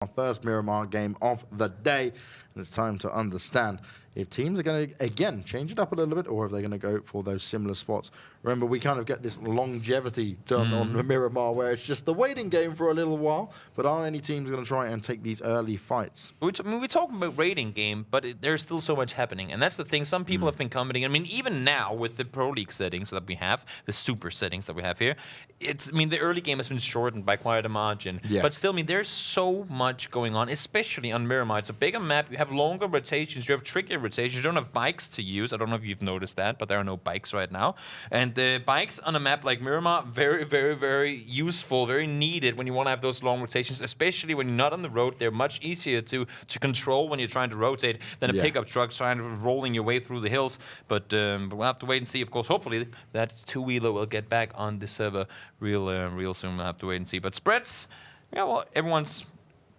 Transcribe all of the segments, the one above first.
Our first Miramar game of the day, and it's time to understand if teams are going to, again, change it up a little bit, or if they're going to go for those similar spots. Remember, we kind of get this longevity done on the Miramar, where it's just the waiting game for a little while, but are any teams going to try and take these early fights? We're talking about rating game, but there's still so much happening, and that's the thing. Some people have been commenting. I mean, even now with the Pro League settings that we have, the super settings that we have here, the early game has been shortened by quite a margin. Yeah. But still, there's so much going on, especially on Miramar. It's a bigger map. You have longer rotations. You have trickier rotations. You don't have bikes to use. I don't know if you've noticed that, but there are no bikes right now. And the bikes on a map like Miramar, very, very, very useful, very needed when you want to have those long rotations, especially when you're not on the road. They're much easier to control when you're trying to rotate than a pickup truck trying to rolling your way through the hills. But we'll have to wait and see. Of course, hopefully that two-wheeler will get back on the server real soon. We'll have to wait and see. But spreads, yeah, well, everyone's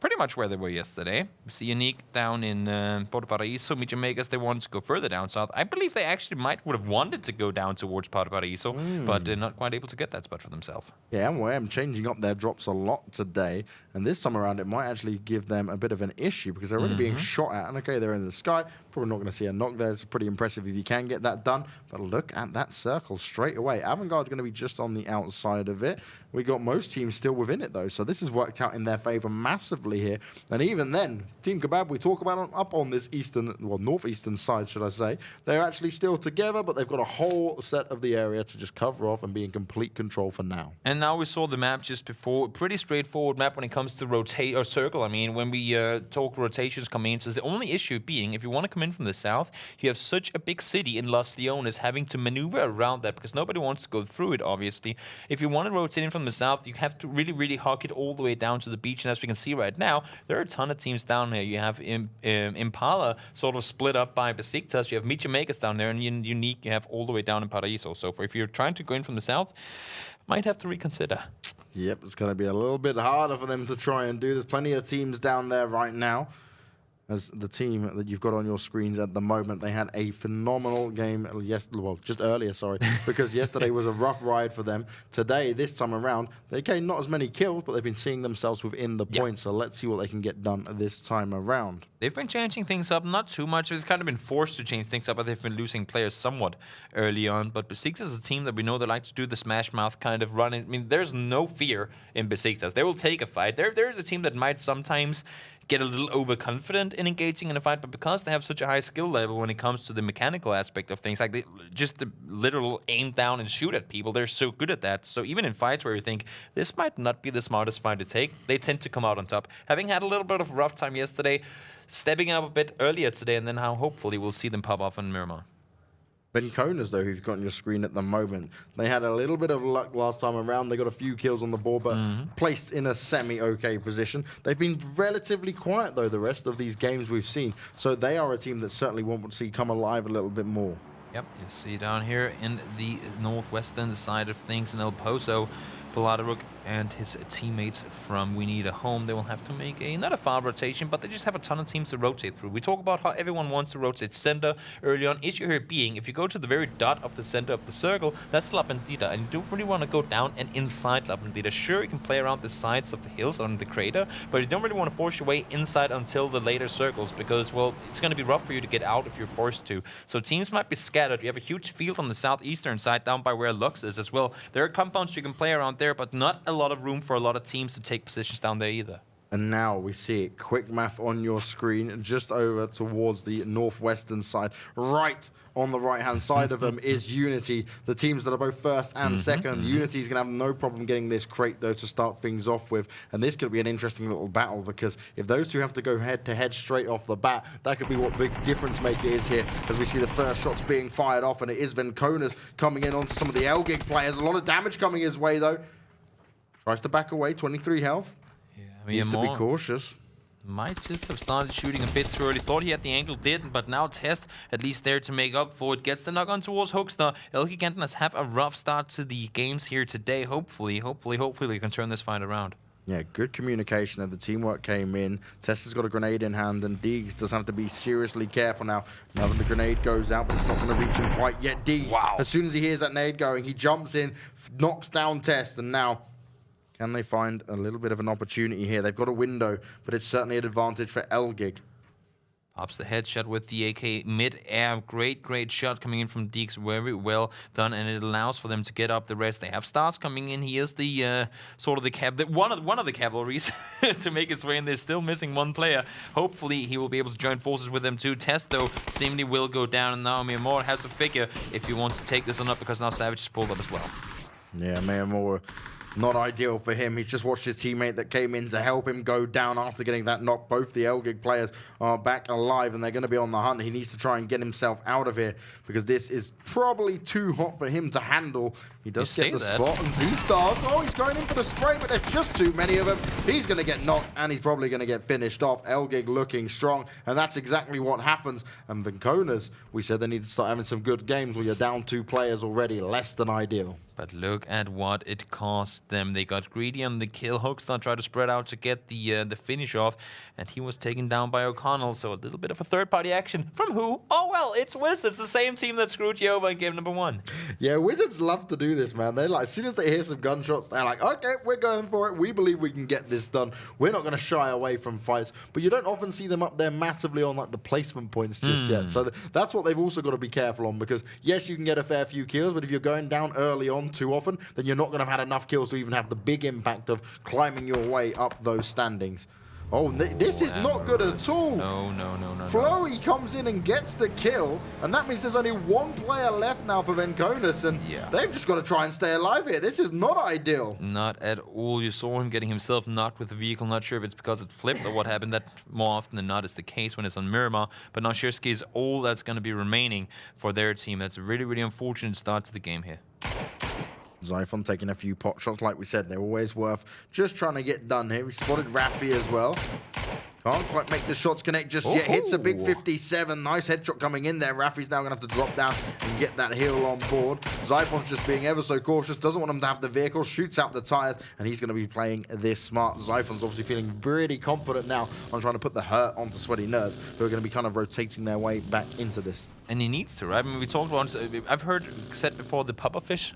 pretty much where they were yesterday. We see Unique down in Paraíso. MEETYOURMAKERS, they wanted to go further down south. I believe they actually would have wanted to go down towards Paraíso, but they're not quite able to get that spot for themselves. Yeah, I'm changing up their drops a lot today, and this time around it might actually give them a bit of an issue because they're already being shot at, and okay, they're in the sky. Probably not going to see a knock there. It's pretty impressive if you can get that done, but look at that circle straight away. AVANGAR going to be just on the outside of it. We got most teams still within it though, so this has worked out in their favor massively here. And even then, Team Kebab, we talk about them up on this northeastern side, should I say. They're actually still together, but they've got a whole set of the area to just cover off and be in complete control for now. And now we saw the map just before. Pretty straightforward map when it comes to rotate or circle. I mean, when we talk rotations coming in, so the only issue being, if you want to come in from the south, you have such a big city in Los Leones having to maneuver around that because nobody wants to go through it, obviously. If you want to rotate in from the south, you have to really, really hug it all the way down to the beach. And as we can see right now, there are a ton of teams down here. You have Impala sort of split up by BESIKTAS. You have MEETYOURMAKERS down there, and Unique you have all the way down in Paraíso. So if you're trying to go in from the south, might have to reconsider. Yep, it's going to be a little bit harder for them to try and do. There's plenty of teams down there right now. As the team that you've got on your screens at the moment, they had a phenomenal game just earlier, because yesterday was a rough ride for them. Today, this time around, they gained not as many kills, but they've been seeing themselves within the points, so let's see what they can get done this time around. They've been changing things up, not too much. They've kind of been forced to change things up, but they've been losing players somewhat early on. But BESIKTAS is a team that we know they like to do the smash mouth kind of run. I mean, there's no fear in BESIKTAS. They will take a fight. There's a team that might sometimes get a little overconfident in engaging in a fight, but because they have such a high skill level when it comes to the mechanical aspect of things, like just the literal aim down and shoot at people, they're so good at that. So even in fights where you think this might not be the smartest fight to take, they tend to come out on top. Having had a little bit of a rough time yesterday, stepping up a bit earlier today, and then how hopefully we'll see them pop off on Miramar. VENKONAS, though, who's got on your screen at the moment, they had a little bit of luck last time around. They got a few kills on the board, but placed in a semi-okay position. They've been relatively quiet, though, the rest of these games we've seen. So they are a team that certainly want to see come alive a little bit more. Yep, you see down here in the northwestern side of things in El Pozo, Paladaruk and his teammates from We Need a Home, they will have to make not a far rotation, but they just have a ton of teams to rotate through. We talk about how everyone wants to rotate center early on. Issue here being, if you go to the very dot of the center of the circle, that's La Bandida, and you don't really want to go down and inside La Bandida. Sure, you can play around the sides of the hills on the crater, but you don't really want to force your way inside until the later circles because, well, it's going to be rough for you to get out if you're forced to. So teams might be scattered. You have a huge field on the southeastern side down by where Lux is as well. There are compounds you can play around there, but not a lot of room for a lot of teams to take positions down there either. And now we see it, QUICKMATH on your screen, just over towards the northwestern side. Right on the right-hand side of them is Unity, the teams that are both first and second. Unity's going to have no problem getting this crate, though, to start things off with. And this could be an interesting little battle, because if those two have to go head-to-head straight off the bat, that could be what big difference maker is here, as we see the first shots being fired off, and it is VENKONAS coming in onto some of the ELGIG players. A lot of damage coming his way, though. Tries to back away, 23 health. Yeah, I mean, needs to be cautious. Might just have started shooting a bit too early. Thought he had the angle, didn't, but now Test at least there to make up for it. Gets the knock on towards Hoekstra. ELGIGANTEN has have a rough start to the games here today. Hopefully they can turn this fight around. Yeah, good communication and the teamwork came in. Test has got a grenade in hand, and Deegs does have to be seriously careful now. Now that the grenade goes out, but it's not going to reach him quite yet. Deegs, as soon as he hears that nade going, he jumps in, knocks down Test, and now Can they find a little bit of an opportunity here? They've got a window, but it's certainly an advantage for ELGIG. Pops the headshot with the AK mid-air. Great shot coming in from Deeks. Very well done, and it allows for them to get up the rest. They have Stars coming in. He is the sort of the one of the cavalries to make his way in. They're still missing one player. Hopefully, he will be able to join forces with them too. Test, though, seemingly will go down, and now MIRAMAR has to figure if he wants to take this or not, because now Savage is pulled up as well. Yeah, MIRAMAR, not ideal for him. He's just watched his teammate that came in to help him go down after getting that knock. Both the ELGIG players are back alive, and they're going to be on the hunt. He needs to try and get himself out of here, because this is probably too hot for him to handle. He does get the spot, and Z-Stars, oh, he's going in for the spray, but there's just too many of them. He's going to get knocked, and he's probably going to get finished off. ELGIG looking strong, and that's exactly what happens. And VENKONAS, we said they need to start having some good games where you're down 2 players already. Less than ideal. But look at what it cost them. They got greedy on the kill. Hoekstra tried to spread out to get the finish off, and he was taken down by O'Connell. So a little bit of a third-party action. From who? Oh, well, it's Wizards, the same team that screwed you over in game number 1. Yeah, Wizards love to do this, man. They're like, as soon as they hear some gunshots, they're like, okay, we're going for it. We believe we can get this done. We're not going to shy away from fights. But you don't often see them up there massively on like the placement points just yet. So that's what they've also got to be careful on, because yes, you can get a fair few kills, but if you're going down early on too often, then you're not going to have had enough kills to even have the big impact of climbing your way up those standings. Oh, this is not good at all. No. Flowey comes in and gets the kill, and that means there's only 1 player left now for VENKONAS, and they've just got to try and stay alive here. This is not ideal. Not at all. You saw him getting himself knocked with the vehicle. Not sure if it's because it flipped or what happened. That more often than not is the case when it's on MIRAMAR. But now Shirsky is all that's going to be remaining for their team. That's a really unfortunate start to the game here. Zyphon taking a few pot shots, like we said, they're always worth just trying to get done here. We spotted Rafi as well. Can't quite make the shots connect just yet. Hits a big 57. Nice headshot coming in there. Rafi's now going to have to drop down and get that heal on board. Zyphon's just being ever so cautious. Doesn't want him to have the vehicle. Shoots out the tires, and he's going to be playing this smart. Zyphon's obviously feeling pretty confident now on trying to put the hurt onto Sweaty Nerds, who are going to be kind of rotating their way back into this. And he needs to, right? I mean, we talked about, I've heard said before, the pufferfish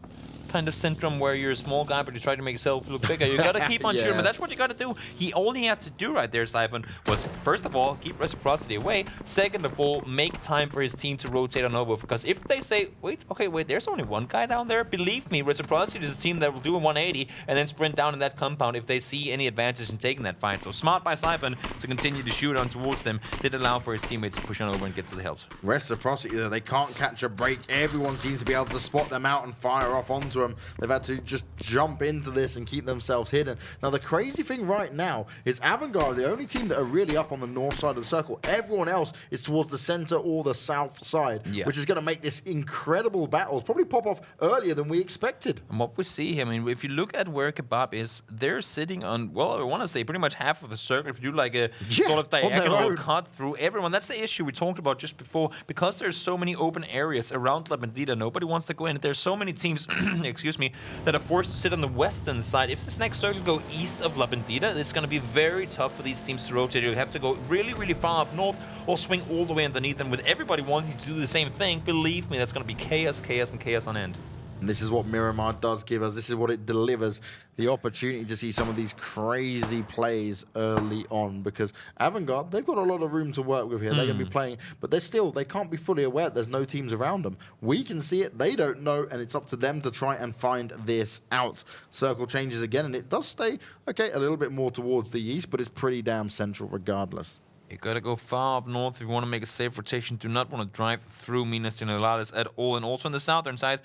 kind of syndrome, where you're a small guy but you try to make yourself look bigger. You gotta keep on shooting, but that's what you gotta do. All he had to do right there, Zyphon, was first of all keep Reciprocity away. Second of all, make time for his team to rotate on over. Because if they say, wait, there's only 1 guy down there, believe me, Reciprocity is a team that will do a 180 and then sprint down in that compound if they see any advantage in taking that fight. So smart by Zyphon to continue to shoot on towards them. Did allow for his teammates to push on over and get to the helps. Reciprocity, though, they can't catch a break. Everyone seems to be able to spot them out and fire off onto them. They've had to just jump into this and keep themselves hidden. Now, the crazy thing right now is AVANGAR are the only team that are really up on the north side of the circle. Everyone else is towards the center or the south side, which is going to make this incredible battles probably pop off earlier than we expected. And what we see here, I mean, if you look at where KEBAB is, they're sitting on, well, I want to say pretty much half of the circle. If you do like a sort of diagonal cut through everyone, that's the issue we talked about just before. Because there's so many open areas around La Bandita, nobody wants to go in. There's so many teams, excuse me, that are forced to sit on the western side. If this next circle go east of La Bandita, it's going to be very tough for these teams to rotate. You'll have to go really far up north or swing all the way underneath. And with everybody wanting to do the same thing, believe me, that's going to be chaos and chaos on end. And this is what MIRAMAR does give us. This is what it delivers. The opportunity to see some of these crazy plays early on, because AVANGAR, they've got a lot of room to work with here. They're going to be playing, but they can't be fully aware there's no teams around them. We can see it, they don't know, and it's up to them to try and find this out. Circle changes again, and it does stay, okay, a little bit more towards the east, but it's pretty damn central regardless. You gotta go far up north if you want to make a safe rotation. Do not want to drive through Minas Generales at all. And also on the southern side,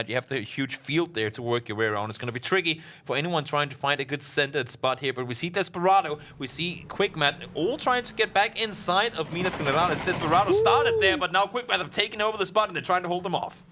you have the huge field there to work your way around. It's gonna be tricky for anyone trying to find a good centered spot here. But we see DESPERADO, we see QUICKMATH, all trying to get back inside of Minas Generales. DESPERADO started there, but now QUICKMATH have taken over the spot and they're trying to hold them off.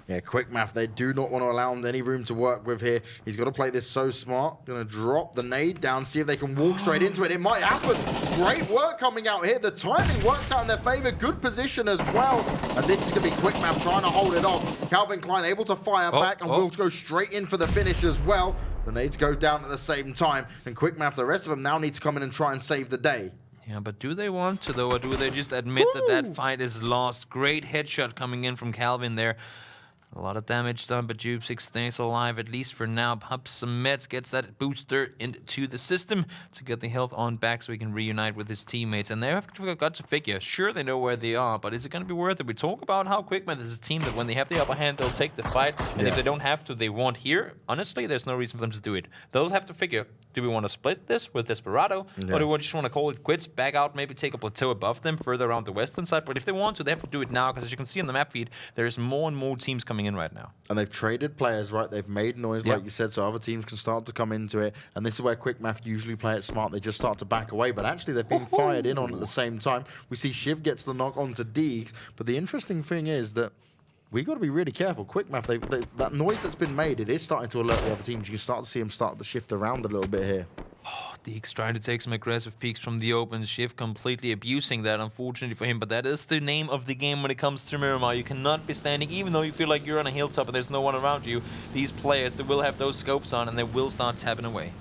Yeah, QUICKMATH, they do not want to allow him any room to work with here. He's got to play this so smart. Going to drop the nade down, see if they can walk straight into it. It might happen. Great work coming out here. The timing works out in their favor. Good position as well. And this is going to be QUICKMATH trying to hold it off. Calvin Klein able to fire back and will go straight in for the finish as well. The nades go down at the same time. And QUICKMATH, the rest of them now need to come in and try and save the day. Yeah, but do they want to, though, or do they just admit that fight is lost? Great headshot coming in from Calvin there. A lot of damage done, but Jupsix stays alive, at least for now. Pops some meds, gets that booster into the system to get the health on back so he can reunite with his teammates. And they have got to figure, sure, they know where they are, but is it going to be worth it? We talk about how QUICKMATH is a team that when they have the upper hand, they'll take the fight. And if they don't have to, they won't here. Honestly, there's no reason for them to do it. They'll have to figure, do we want to split this with DESPERADO? Or do we just want to call it quits, back out, maybe take a plateau above them, further around the western side? But if they want to, they have to do it now, because as you can see on the map feed, there's more and more teams coming in right now. And they've traded players, right? They've made noise, like you said, so other teams can start to come into it. And this is where QUICKMATH usually play it smart. They just start to back away. But actually, they've been fired in on at the same time. We see Shiv gets the knock onto Deegs. But the interesting thing is that we got to be really careful. QUICKMATH, that noise that's been made, it is starting to alert the other teams. You can start to see them start to shift around a little bit here. Deeks trying to take some aggressive peeks from the open. Shift completely abusing that, unfortunately for him. But that is the name of the game when it comes to Miramar. You cannot be standing, even though you feel like you're on a hilltop and there's no one around you. These players, they will have those scopes on and they will start tapping away.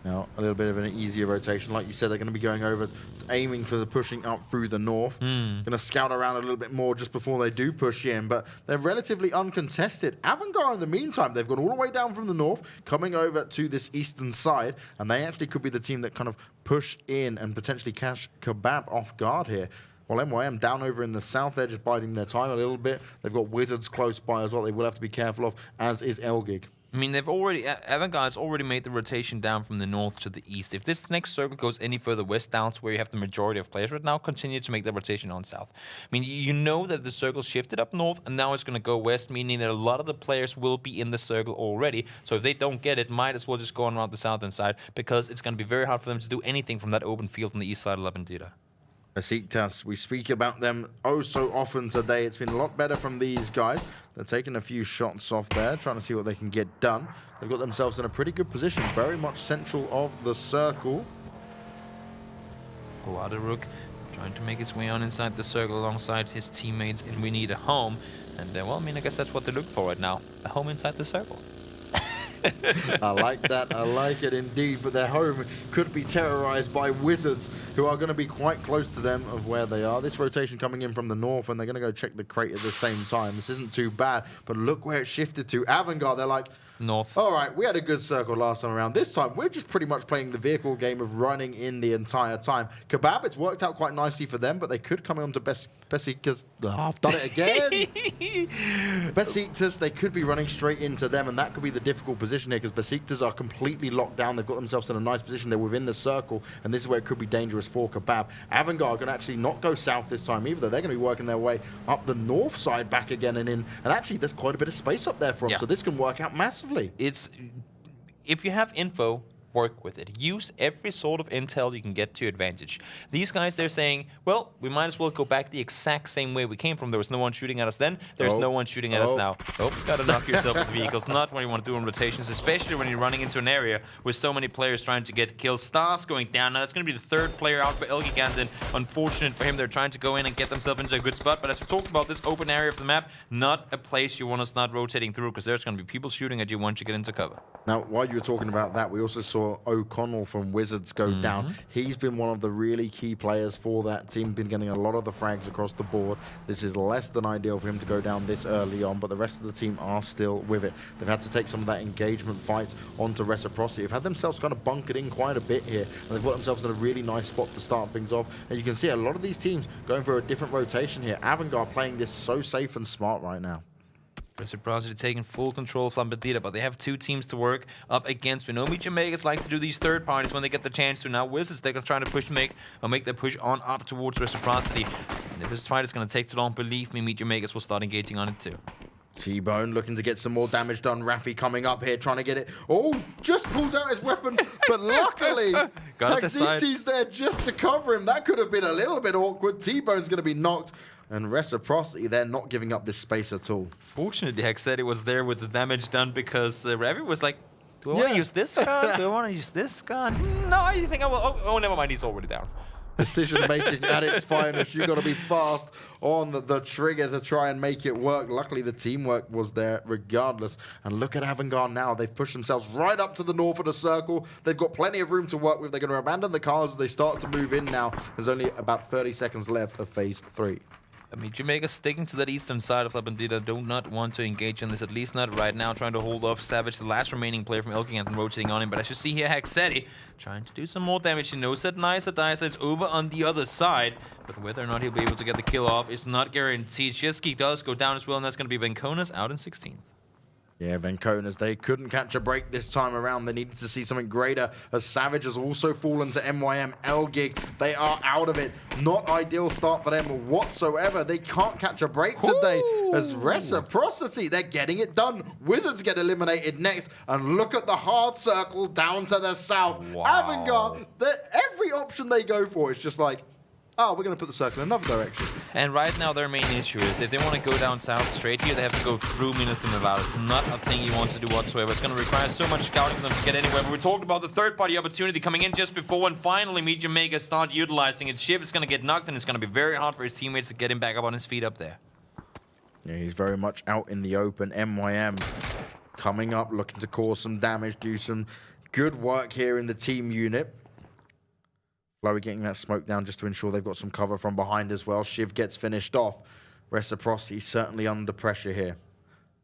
Now, a little bit of an easier rotation. Like you said, they're going to be going over, aiming for the pushing up through the north. Going to scout around a little bit more just before they do push in, but they're relatively uncontested. AVANGAR, in the meantime, they've gone all the way down from the north, coming over to this eastern side, and they actually could be the team that kind of push in and potentially catch KEBAB off guard here. Well, MYM down over in the south, they're just biding their time a little bit. They've got Wizards close by as well. They will have to be careful of, as is ELGIG. I mean, they've already, AVANGAR has already made the rotation down from the north to the east. If this next circle goes any further west down to where you have the majority of players right now, continue to make the rotation on south. I mean, you know that the circle shifted up north and now it's going to go west, meaning that a lot of the players will be in the circle already. So if they don't get it, might as well just go on around the southern side, because it's going to be very hard for them to do anything from that open field on the east side of Labandira. BESIKTAS, we speak about them oh so often today. It's been a lot better from these guys. They're taking a few shots off there, trying to see what they can get done. They've got themselves in a pretty good position, very much central of the circle. Rook trying to make his way on inside the circle alongside his teammates, and we need a home. And well, I mean, I guess that's what they look for right now, a home inside the circle. I like that. I like it indeed. But their home could be terrorized by Wizards, who are going to be quite close to them of where they are. This rotation coming in from the north, and they're going to go check the crate at the same time. This isn't too bad, but look where it shifted to. AVANGAR, they're like, north. All right, we had a good circle last time around. This time, we're just pretty much playing the vehicle game of running in the entire time. KEBAB, it's worked out quite nicely for them, but they could come on to BESIKTAS. I've done it again. BESIKTAS, they could be running straight into them, and that could be the difficult position here, because BESIKTAS are completely locked down. They've got themselves in a nice position. They're within the circle, and this is where it could be dangerous for KEBAB. AVANGAR are going to actually not go south this time either, though. They're going to be working their way up the north side back again and in. And actually, there's quite a bit of space up there for them, so this can work out massively. If you have info, work with it. Use every sort of intel you can get to your advantage. These guys, they're saying, well, we might as well go back the exact same way we came from. There was no one shooting at us then. There's no one shooting at us now. Oh, gotta knock yourself with vehicles. Not what you want to do in rotations, especially when you're running into an area with so many players trying to get kills. Stars going down. Now, that's going to be the third player out for ELGIGANTEN. Unfortunate for him, they're trying to go in and get themselves into a good spot. But as we talked about, this open area of the map, not a place you want to start rotating through, because there's going to be people shooting at you once you get into cover. Now, while you were talking about that, we also saw O'Connell from Wizards go down. He's been one of the really key players for that team, been getting a lot of the frags across the board. This is less than ideal for him to go down this early on, but the rest of the team are still with it. They've had to take some of that engagement fight onto Reciprocity. They've had themselves kind of bunkered in quite a bit here, and they've got themselves in a really nice spot to start things off. And you can see a lot of these teams going for a different rotation here. AVANGAR playing this so safe and smart right now. Reciprocity taking full control of Labandira, but they have two teams to work up against. We know MEETYOURMAKERS like to do these third parties when they get the chance to. Now Wizards, they're going to try to make their push on up towards Reciprocity. And if this fight is going to take too long, believe me, MEETYOURMAKERS will start engaging on it too. T-Bone looking to get some more damage done. Raffi coming up here, trying to get it. Oh, just pulls out his weapon, but luckily, Hexiti's there just to cover him. That could have been a little bit awkward. T-Bone's going to be knocked, and Reciprocity, they're not giving up this space at all. Fortunately, Hexiti was there with the damage done, because Ravi was like, do I want to use this gun? Do I want to use this gun? No, I think I will. Oh, never mind, he's already down. Decision making at its finest. You've got to be fast on the trigger to try and make it work. Luckily, the teamwork was there regardless. And look at AVANGAR now. They've pushed themselves right up to the north of the circle. They've got plenty of room to work with. They're going to abandon the cars as they start to move in now. There's only about 30 seconds left of phase 3. I mean, Jamaica sticking to that eastern side of La Bandita, do not want to engage in this, at least not right now, trying to hold off Savage, the last remaining player from ELGIGANTEN, rotating on him. But as you see here, Hexetti trying to do some more damage. He knows that Nisa Dice is over on the other side, but whether or not he'll be able to get the kill off is not guaranteed. Shiski does go down as well, and that's going to be VENKONAS out in 16th. Yeah, VENKONAS, they couldn't catch a break this time around. They needed to see something greater, as Savage has also fallen to MYM ELGIG. They are out of it. Not ideal start for them whatsoever. They can't catch a break today. As RECIPROCITY, they're getting it done. Wizards get eliminated next. And look at the hard circle down to the south. Wow. AVANGAR, every option they go for is just like, oh, we're going to put the circle in another direction. And right now, their main issue is if they want to go down south straight here, they have to go through Minas and Nevada. It's not a thing he wants to do whatsoever. It's going to require so much scouting for them to get anywhere. But we talked about the third-party opportunity coming in just before, and finally, MEETYOURMAKERS start utilizing it. Shiv is going to get knocked, and it's going to be very hard for his teammates to get him back up on his feet up there. Yeah, he's very much out in the open. MYM coming up, looking to cause some damage, do some good work here in the team unit. Chloe getting that smoke down just to ensure they've got some cover from behind as well. Shiv gets finished off. RECIPROCITY certainly under pressure here.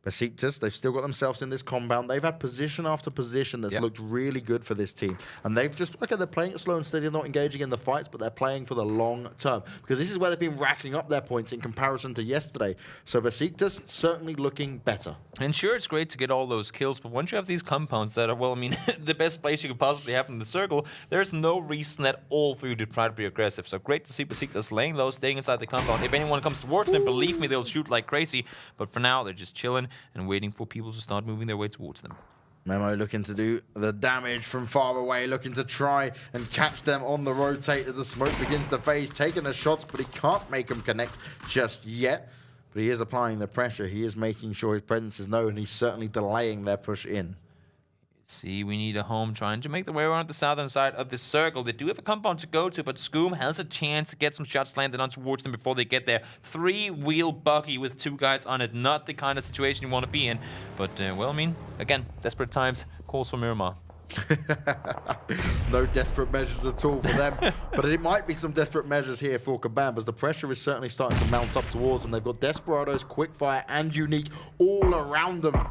BESIKTAS, they've still got themselves in this compound. They've had position after position that's looked really good for this team. And they've just, okay, they're playing it slow and steady, not engaging in the fights, but they're playing for the long term. Because this is where they've been racking up their points in comparison to yesterday. So BESIKTAS certainly looking better. And sure, it's great to get all those kills, but once you have these compounds that are, well, I mean, the best place you could possibly have in the circle, there's no reason at all for you to try to be aggressive. So great to see BESIKTAS laying low, staying inside the compound. If anyone comes towards them, believe me, they'll shoot like crazy. But for now, they're just chilling and waiting for people to start moving their way towards them. Memo looking to do the damage from far away, looking to try and catch them on the rotate as the smoke begins to phase, taking the shots, but he can't make them connect just yet. But he is applying the pressure. He is making sure his presence is known, and he's certainly delaying their push in. See, we need a home trying to make their way around the southern side of the circle. They do have a compound to go to, but Skoom has a chance to get some shots landed on towards them before they get there. Three-wheel buggy with two guys on it. Not the kind of situation you want to be in. But, well, I mean, again, desperate times calls for Miramar. No desperate measures at all for them. But it might be some desperate measures here for KEBAB, as the pressure is certainly starting to mount up towards them. They've got Desperados, Quickfire, and Unique all around them.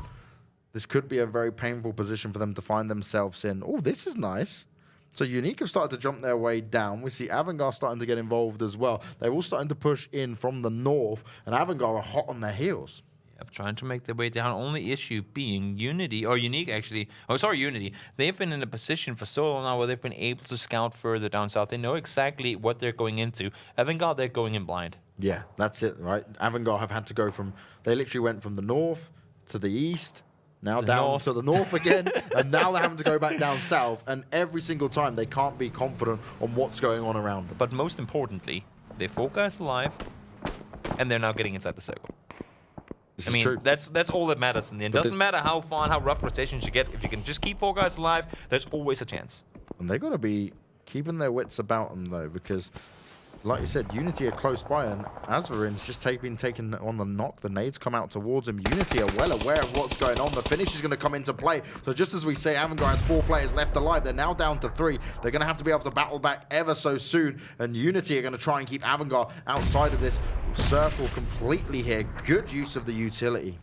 This could be a very painful position for them to find themselves in. Oh, this is nice. So Unique have started to jump their way down. We see AVANGAR starting to get involved as well. They're all starting to push in from the north, and AVANGAR are hot on their heels. Yep, trying to make their way down. Only issue being Unity, or Unique actually. Oh, sorry, Unity. They've been in a position for so long now where they've been able to scout further down south. They know exactly what they're going into. AVANGAR, they're going in blind. Yeah, that's it, right? AVANGAR have had to go from, they literally went from the north to the east, now down to the north again, and now they're having to go back down south, and every single time they can't be confident on what's going on around them. But most importantly, they're 4 guys alive, and they're now getting inside the circle. This is true. That's all that matters in the end. Doesn't matter how far and how rough rotations you get. If you can just keep 4 guys alive, there's always a chance. And they've got to be keeping their wits about them, though, because, like you said, Unity are close by, and Azvarin's just taking on the knock. The nades come out towards him. Unity are well aware of what's going on. The finish is going to come into play. So just as we say, AVANGAR has 4 players left alive. They're now down to 3. They're going to have to be able to battle back ever so soon. And Unity are going to try and keep AVANGAR outside of this circle completely here. Good use of the utility.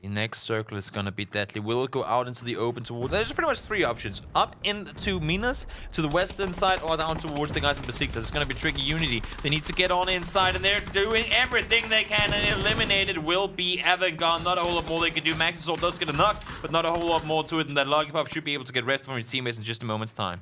The next circle is going to be deadly. Will it go out into the open towards... There's pretty much 3 options. Up into Minas, to the western side, or down towards the guys in BESIKTAS. It's going to be tricky. Unity, they need to get on inside, and they're doing everything they can, and eliminated will be AVANGAR. Not a whole lot more they can do. Max Assault does get a knock, but not a whole lot more to it, and that Logipuff should be able to get rest from his teammates in just a moment's time.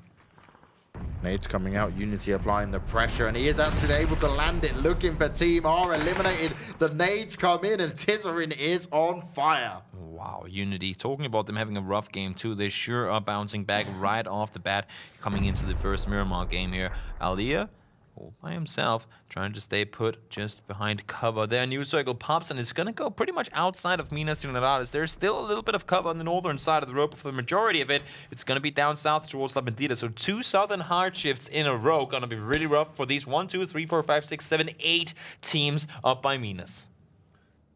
Nades coming out, Unity applying the pressure, and he is actually able to land it, looking for Team R eliminated. The nades come in, and Tizorin is on fire. Wow, Unity, talking about them having a rough game too. They sure are bouncing back right off the bat, coming into the first Miramar game here. Alia, all by himself, trying to stay put just behind cover. Their new circle pops, and it's going to go pretty much outside of Minas Tiritadas. There's still a little bit of cover on the northern side of the rope. For the majority of it, it's going to be down south towards La Bandita. So 2 southern hard shifts in a row. Going to be really rough for these 1, 2, 3, 4, 5, 6, 7, 8 teams up by Minas.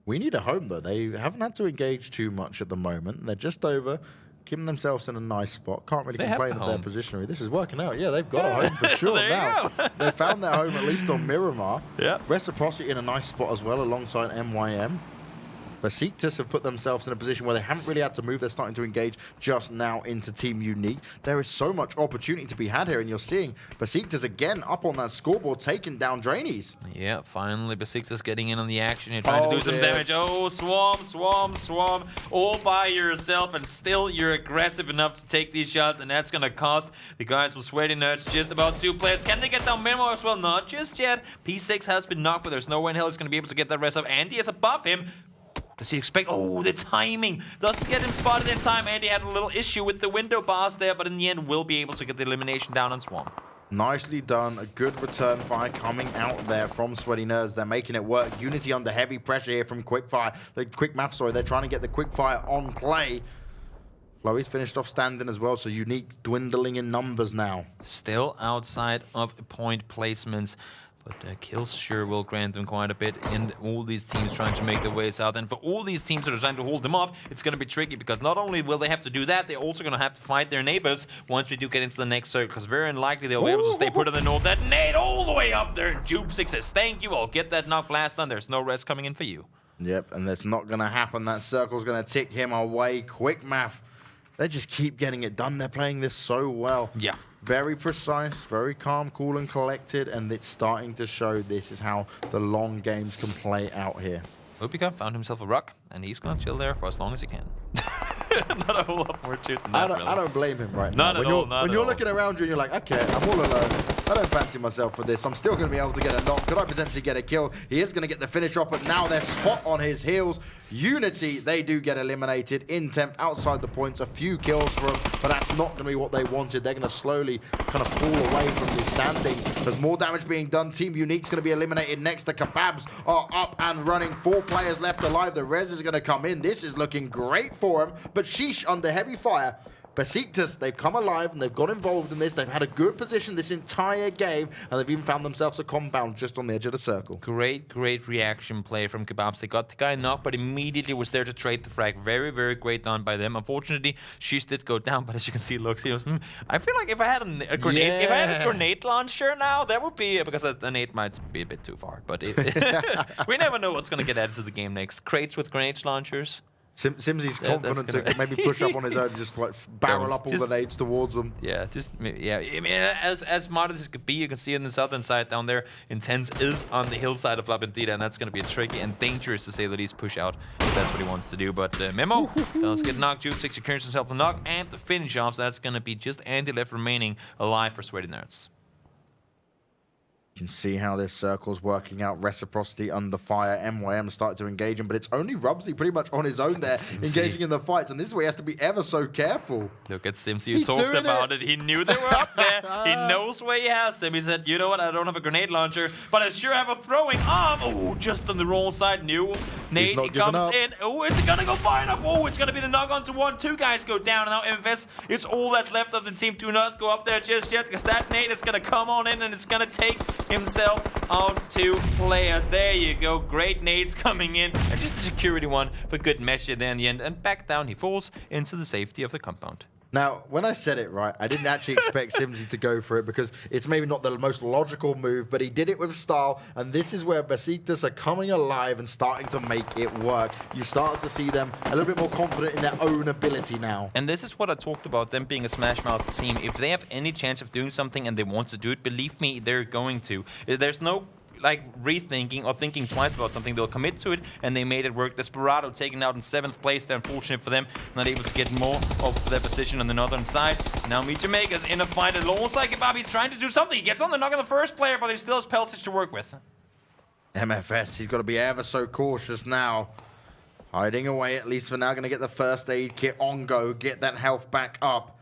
We need a home, though. They haven't had to engage too much at the moment. They're just over keeping themselves in a nice spot. Can't really They have complain a of their home. positioning. This is working out. Yeah, they've got a home for sure There you now. go. They found their home, at least on Miramar. Yeah. Reciprocity in a nice spot as well, alongside MYM. BESIKTAS have put themselves in a position where they haven't really had to move. They're starting to engage just now into Team Unique. There is so much opportunity to be had here, and you're seeing BESIKTAS again up on that scoreboard, taking down Drainies. Yeah, finally BESIKTAS getting in on the action. You're trying to do some damage. Oh, Swarm. All by yourself, and still you're aggressive enough to take these shots, and that's going to cost the guys with Sweaty Nerds just about 2 players. Can they get down Miramar as well? Not just yet. P6 has been knocked, but there's no way in hell he's going to be able to get that rest up. Andy is above him. Does he expect? Oh, the timing doesn't get him spotted in time. Andy had a little issue with the window bars there, but in the end will be able to get the elimination down on Swarm. Nicely done. A good return fire coming out there from Sweaty Nerds. They're making it work. Unity under heavy pressure here from QUICKMATH, sorry. They're trying to get the quickfire on play. Flowey's finished off standing as well, so Unique dwindling in numbers now. Still outside of point placements. But kills sure will grant them quite a bit, and all these teams trying to make their ways out. And for all these teams that are trying to hold them off, it's going to be tricky, because not only will they have to do that, they're also going to have to fight their neighbors once we do get into the next circle, because very unlikely they'll be able to stay put on the north. That nade all the way up there. Jupe6 says, thank you, I'll get that knock blast on. There's no rest coming in for you. Yep, and that's not going to happen. That circle's going to tick him away. QUICKMATH, they just keep getting it done. They're playing this so well. Yeah. Very precise, very calm, cool, and collected, and it's starting to show this is how the long games can play out here. Ubika found himself a rock, and he's going to chill there for as long as he can. Not a whole lot more to it than that, I don't blame him right now. When you're looking around you and you're like, okay, I'm all alone. I don't fancy myself for this. I'm still going to be able to get a knock. Could I potentially get a kill? He is going to get the finish off, but now they're hot on his heels. Unity, they do get eliminated in 10th, outside the points. A few kills for them, but that's not going to be what they wanted. They're going to slowly kind of fall away from the standings. There's more damage being done. Team Unique's going to be eliminated next. The KEBAB'S are up and running. 4 players left alive. The res is going to come in. This is looking great for him, but sheesh, under heavy fire. BESIKTAS, they've come alive and they've got involved in this. They've had a good position this entire game, and they've even found themselves a compound just on the edge of the circle. Great reaction play from KEBAB'S. They got the guy knocked, but immediately was there to trade the frag. Very great done by them. Unfortunately, Sheesh did go down, but as you can see, looks, he was, I feel like if I had a grenade, if I had a grenade launcher now, that would be, because a nade might be a bit too far, but we never know what's going to get added to the game next. Crates with grenade launchers. Simsy's confident to maybe push up on his own and just like barrel up all the nades towards them. Yeah, I mean, as smart as it could be, you can see it in the southern side down there. Intense is on the hillside of La Bendita, and that's going to be a tricky and dangerous, to say the least, push out if that's what he wants to do. But Memo does get knocked. Jupe6 secures himself the knock and the finish off. So that's going to be just Andy left remaining alive for Sweaty Nerds. You can see how this circle's working out. Reciprocity under fire. MYM started to engage him, but it's only Rubsy pretty much on his own there, engaging in the fights. And this is where he has to be ever so careful. Look at Simsy. You talked about it. He knew they were up there. He knows where he has them. He said, you know what? I don't have a grenade launcher, but I sure have a throwing arm. Oh, just on the wrong side. New nade. He comes in. Oh, is it going to go far enough? Oh, it's going to be the knock onto 1. 2 guys go down. And now MFS, it's all that left of the team. Do not go up there just yet, because that nade is going to come on in, and it's going to take himself out 2 players. There you go. Great nades coming in, and just a security one for good measure there in the end. And back down he falls into the safety of the compound. Now, when I said it right, I didn't actually expect Simsy to go for it, because it's maybe not the most logical move, but he did it with style, and this is where BESIKTAS are coming alive and starting to make it work. You start to see them a little bit more confident in their own ability now. And this is what I talked about, them being a Smash Mouth team. If they have any chance of doing something and they want to do it, believe me, they're going to. There's no like rethinking or thinking twice about something. They'll commit to it, and they made it work. Desperado taken out in 7th place. They're unfortunate for them, not able to get more of their position on the northern side. Now MEETYOURMAKERS in a fight alongside KEBAB. He's trying to do something. He gets on the knock on the first player, but he still has Pelsic to work with. MFS, he's got to be ever so cautious now. Hiding away, at least for now. Going to get the first aid kit on go. Get that health back up.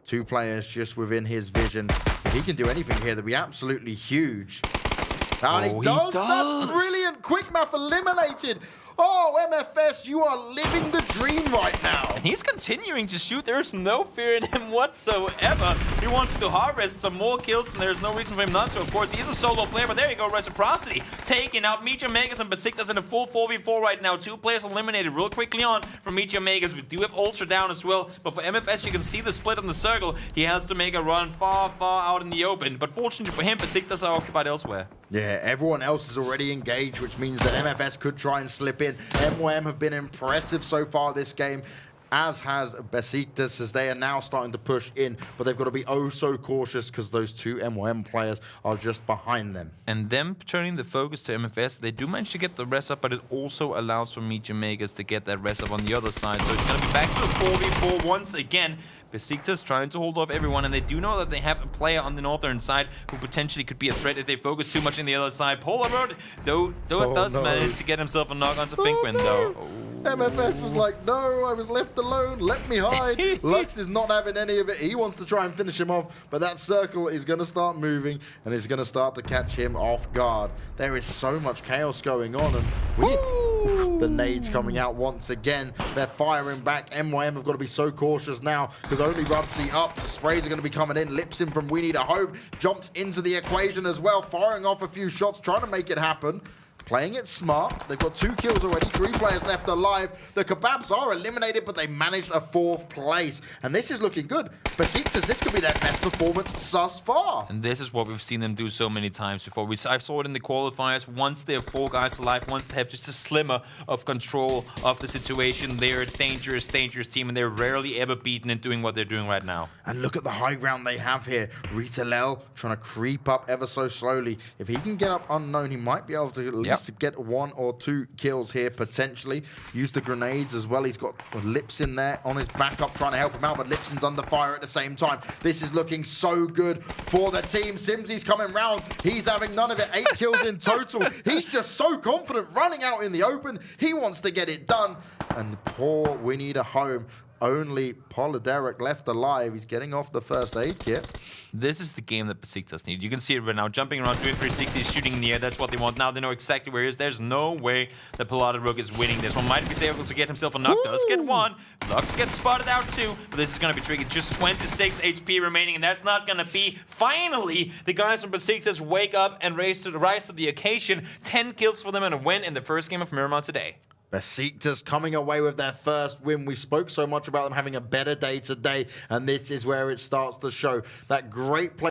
2 players just within his vision. If he can do anything here, that'd be absolutely huge. And he does. That's brilliant. QUICKMATH eliminated. Oh, MFS, you are living the dream right now. And he's continuing to shoot. There's no fear in him whatsoever. He wants to harvest some more kills, and there's no reason for him not to. Of course, he's a solo player, but there you go, Reciprocity. Taking out MEETYOURMAKERS and BESIKTAS in a full 4v4 right now. 2 players eliminated real quickly on from MEETYOURMAKERS. We do have Ultra down as well, but for MFS, you can see the split in the circle. He has to make a run far, far out in the open, but fortunately for him, BESIKTAS are occupied elsewhere. Yeah, everyone else is already engaged, which means that MFS could try and slip in. MYM have been impressive so far this game, as has BESIKTAS, as they are now starting to push in, but they've got to be oh so cautious because those 2 MYM players are just behind them. And them turning the focus to MFS, they do manage to get the rest up, but it also allows for MEETYOURMAKERS to get that rest up on the other side. So it's going to be back to a 4v4 once again. BESIKTAS trying to hold off everyone, and they do know that they have a player on the northern side who potentially could be a threat if they focus too much on the other side. Polar Road, though does manage to get himself a knock onto Finkwin, though. MFS was like, no, I was left alone, let me hide. Lux is not having any of it. He wants to try and finish him off, but that circle is going to start moving, and it's going to start to catch him off guard. There is so much chaos going on, and the nades coming out once again. They're firing back. MYM have got to be so cautious now, because only Rubsy up. Sprays are going to be coming in. Lipsin from We Need a Home jumps into the equation as well, firing off a few shots, trying to make it happen. Playing it smart. They've got 2 kills already, 3 players left alive. The KEBAB'S are eliminated, but they managed a 4th place. And this is looking good. BESIKTAS, this could be their best performance thus far. And this is what we've seen them do so many times before. I saw it in the qualifiers. Once they're 4 guys alive, once they have just a slimmer of control of the situation, they're a dangerous, dangerous team, and they're rarely ever beaten in doing what they're doing right now. And look at the high ground they have here. Ritalel trying to creep up ever so slowly. If he can get up unknown, he might be able to at least to get 1 or 2 kills here, potentially. Use the grenades as well. He's got Lipsin there on his backup trying to help him out, but Lipsin's under fire at the same time. This is looking so good for the team. Simsy's coming round. He's having none of it. 8 kills in total. He's just so confident running out in the open. He wants to get it done. And poor We Need a Home. Only Polideric left alive. He's getting off the first aid kit. This is the game that BESIKTAS need. You can see it right now. Jumping around, doing 360s, shooting in the air. That's what they want. Now they know exactly where he is. There's no way that Polideric is winning this one. Might be able to get himself a knock. Does get 1. Lux gets spotted out 2. But this is going to be tricky. Just 26 HP remaining, and that's not going to be. Finally, the guys from BESIKTAS wake up and rise to the occasion. 10 kills for them and a win in the first game of MIRAMAR today. BESIKTAS coming away with their first win. We spoke so much about them having a better day today, and this is where it starts to show. That great play.